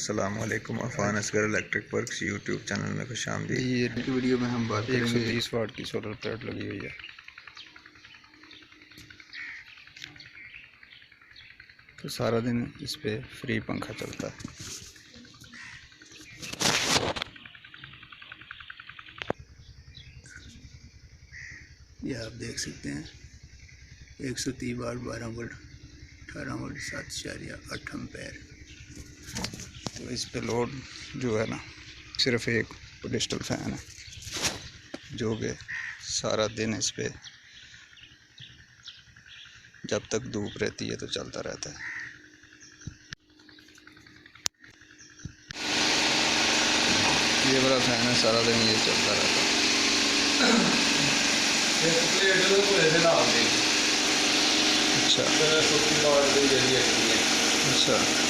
अस्सलाम वालेकुम। Afan Asgar electric works YouTube channel में खुश आमदीद। ये वीडियो में हम बात करेंगे 130 वाट की सोलर प्लेट लगी हुई है, तो सारा दिन इस पे फ्री पंखा चलता है। ये आप देख सकते हैं 130 वाट 12 वोल्ट 18 वोल्ट 7.8 एम्पेयर। तो इस पे लोड जो है ना, सिर्फ एक पेडेस्टल फैन है जो कि सारा दिन इस पे जब तक धूप रहती है तो चलता रहता है। ये बड़ा फैन है, सारा दिन ये चलता रहता है। अच्छा अच्छा।